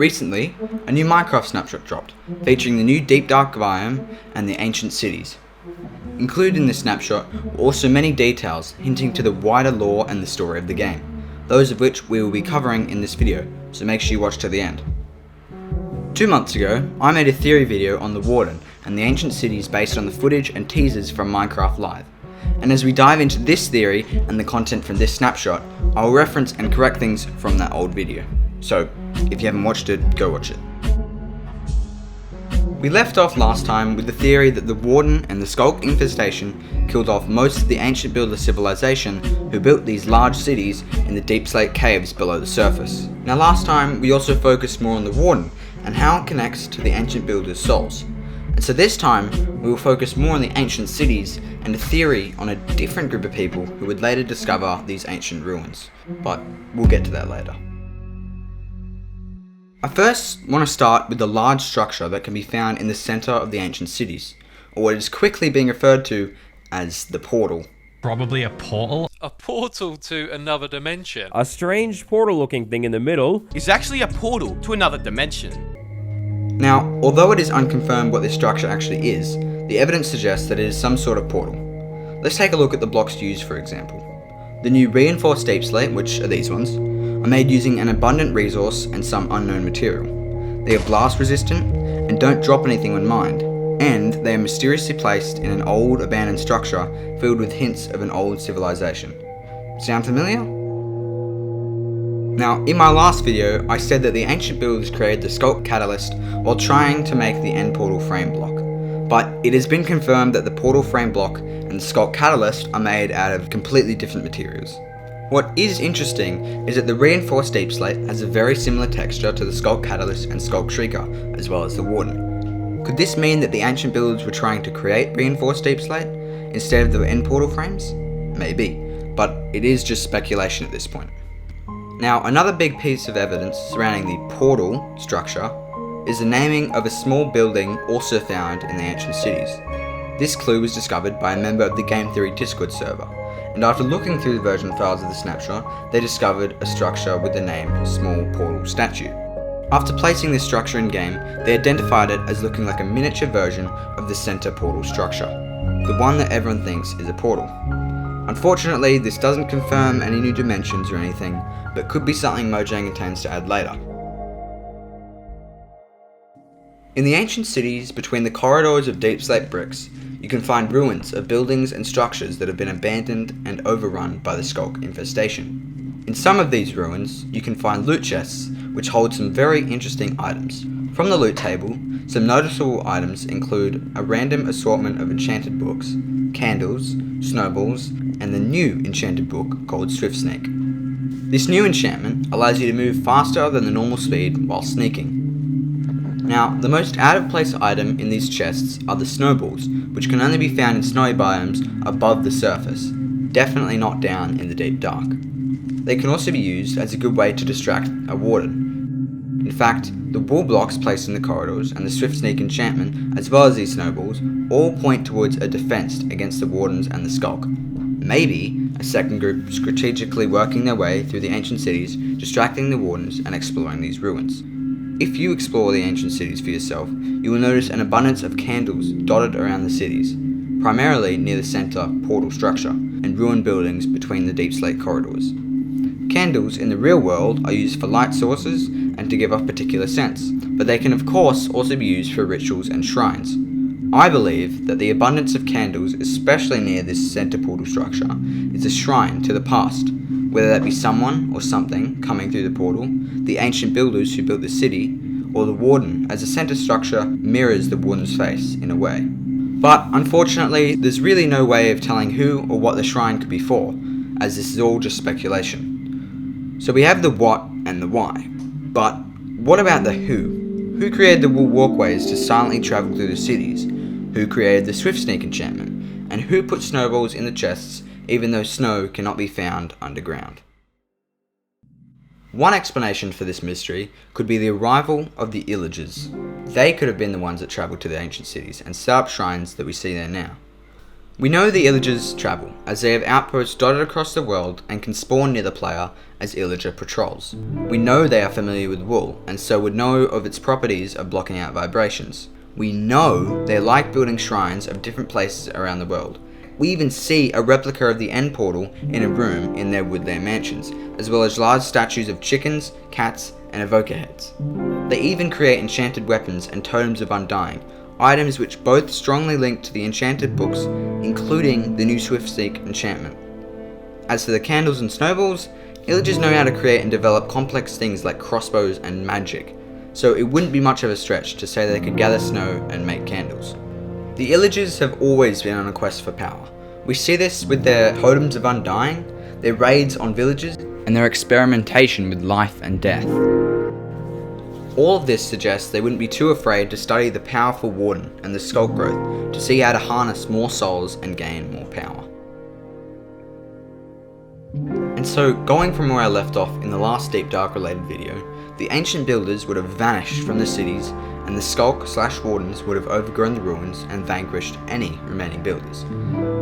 recently, a new Minecraft snapshot dropped, featuring the new Deep Dark biome and the ancient cities. Included in this snapshot were also many details hinting to the wider lore and the story of the game, those of which we will be covering in this video, so make sure you watch to the end. 2 months ago, I made a theory video on the Warden and the ancient cities based on the footage and teasers from Minecraft Live. And as we dive into this theory and the content from this snapshot, I will reference and correct things from that old video. So, if you haven't watched it, go watch it. We left off last time with the theory that the Warden and the Skulk infestation killed off most of the ancient builder civilization who built these large cities in the deep slate caves below the surface. Now last time we also focused more on the Warden and how it connects to the ancient builders' souls. And so this time we will focus more on the ancient cities and a theory on a different group of people who would later discover these ancient ruins. But we'll get to that later. I first want to start with the large structure that can be found in the center of the ancient cities, or what is quickly being referred to as the portal. Probably a portal? A portal to another dimension. A strange portal-looking thing in the middle is actually a portal to another dimension. Now, although it is unconfirmed what this structure actually is, the evidence suggests that it is some sort of portal. Let's take a look at the blocks used for example. The new reinforced deep slate, which are these ones, are made using an abundant resource and some unknown material. They are blast resistant and don't drop anything when mined, and they are mysteriously placed in an old abandoned structure filled with hints of an old civilization. Sound familiar? Now, in my last video, I said that the ancient builders created the Skulk catalyst while trying to make the end portal frame block. But it has been confirmed that the portal frame block and the Skulk catalyst are made out of completely different materials. What is interesting is that the reinforced deep slate has a very similar texture to the Skulk catalyst and Skulk shrieker, as well as the Warden. Could this mean that the ancient builders were trying to create reinforced deep slate instead of the end portal frames? Maybe, but it is just speculation at this point. Now, another big piece of evidence surrounding the portal structure is the naming of a small building also found in the ancient cities. This clue was discovered by a member of the Game Theory Discord server, and after looking through the version files of the snapshot, they discovered a structure with the name Small Portal Statue. After placing this structure in game, they identified it as looking like a miniature version of the center portal structure, the one that everyone thinks is a portal. Unfortunately, this doesn't confirm any new dimensions or anything, but could be something Mojang intends to add later. In the ancient cities, between the corridors of deep slate bricks, you can find ruins of buildings and structures that have been abandoned and overrun by the Skulk infestation. In some of these ruins, you can find loot chests, which hold some very interesting items. From the loot table, some noticeable items include a random assortment of enchanted books, candles, snowballs, and the new enchanted book called Swift Sneak. This new enchantment allows you to move faster than the normal speed while sneaking. Now, the most out of place item in these chests are the snowballs, which can only be found in snowy biomes above the surface, definitely not down in the deep dark. They can also be used as a good way to distract a Warden. In fact, the wall blocks placed in the corridors and the Swift Sneak enchantment, as well as these snowballs, all point towards a defense against the Wardens and the Skulk. Maybe a second group strategically working their way through the ancient cities, distracting the Wardens and exploring these ruins. If you explore the ancient cities for yourself, you will notice an abundance of candles dotted around the cities, primarily near the center portal structure and ruined buildings between the deep slate corridors. Candles in the real world are used for light sources and to give off particular scents, but they can of course also be used for rituals and shrines. I believe that the abundance of candles, especially near this center portal structure, is a shrine to the past, whether that be someone or something coming through the portal, the ancient builders who built the city, or the Warden, as the center structure mirrors the Warden's face in a way. But unfortunately, there's really no way of telling who or what the shrine could be for, as this is all just speculation. So we have the what and the why, but what about the who? Who created the wool walkways to silently travel through the cities? Who created the Swift Sneak enchantment? And who put snowballs in the chests even though snow cannot be found underground? One explanation for this mystery could be the arrival of the Illagers. They could have been the ones that travelled to the ancient cities and set up shrines that we see there now. We know the Illagers travel, as they have outposts dotted across the world and can spawn near the player as Illager patrols. We know they are familiar with wool, and so would know of its properties of blocking out vibrations. We know they like building shrines of different places around the world. We even see a replica of the end portal in a room in their woodland mansions, as well as large statues of chickens, cats, and evoker heads. They even create enchanted weapons and totems of undying, items which both strongly link to the enchanted books, including the new Swiftseek enchantment. As for the candles and snowballs, Illagers know how to create and develop complex things like crossbows and magic, so it wouldn't be much of a stretch to say they could gather snow and make candles. The Illagers have always been on a quest for power. We see this with their totems of undying, their raids on villages, and their experimentation with life and death. All of this suggests they wouldn't be too afraid to study the powerful Warden and the Skulk growth to see how to harness more souls and gain more power. And so, going from where I left off in the last Deep Dark related video, the ancient builders would have vanished from the cities, and the Skulk/Wardens would have overgrown the ruins and vanquished any remaining builders.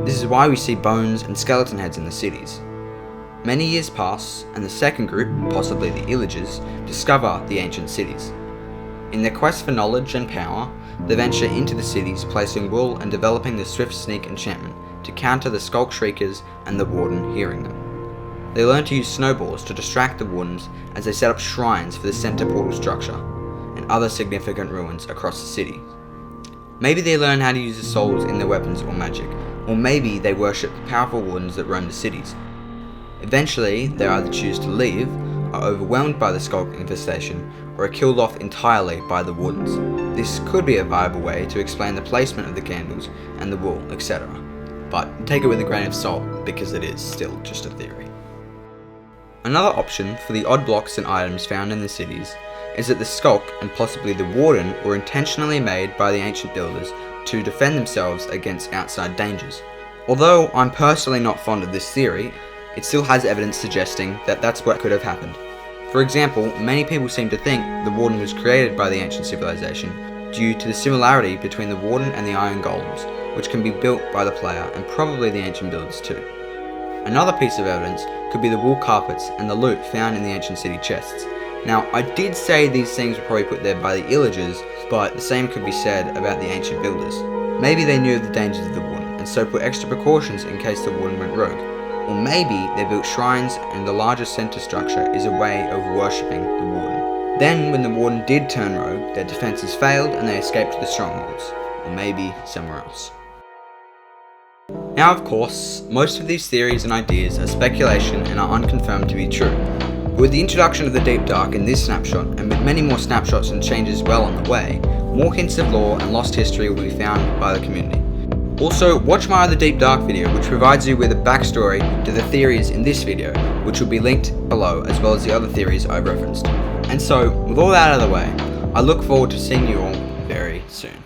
This is why we see bones and skeleton heads in the cities. Many years pass, and the second group, possibly the Illagers, discover the ancient cities. In their quest for knowledge and power, they venture into the cities, placing wool and developing the Swift Sneak enchantment to counter the Skulk Shriekers and the Warden hearing them. They learn to use snowballs to distract the Wardens as they set up shrines for the center portal structure and other significant ruins across the city. Maybe they learn how to use the souls in their weapons or magic, or maybe they worship the powerful Wardens that roam the cities. Eventually, they either choose to leave, are overwhelmed by the Skulk infestation, or are killed off entirely by the Wardens. This could be a viable way to explain the placement of the candles and the wool, etc. But take it with a grain of salt, because it is still just a theory. Another option for the odd blocks and items found in the cities is that the Skulk and possibly the Warden were intentionally made by the ancient builders to defend themselves against outside dangers. Although I'm personally not fond of this theory, it still has evidence suggesting that that's what could have happened. For example, many people seem to think the Warden was created by the ancient civilization due to the similarity between the Warden and the Iron Golems, which can be built by the player and probably the ancient builders too. Another piece of evidence could be the wool carpets and the loot found in the ancient city chests. Now, I did say these things were probably put there by the Illagers, but the same could be said about the ancient builders. Maybe they knew of the dangers of the Warden, and so put extra precautions in case the Warden went rogue. Or maybe they built shrines and the larger center structure is a way of worshipping the Warden. Then, when the Warden did turn rogue, their defenses failed and they escaped to the strongholds. Or maybe somewhere else. Now, of course, most of these theories and ideas are speculation and are unconfirmed to be true. But with the introduction of the Deep Dark in this snapshot, and with many more snapshots and changes well on the way, more hints of lore and lost history will be found by the community. Also, watch my other Deep Dark video, which provides you with a backstory to the theories in this video, which will be linked below, as well as the other theories I've referenced. And so, with all that out of the way, I look forward to seeing you all very soon.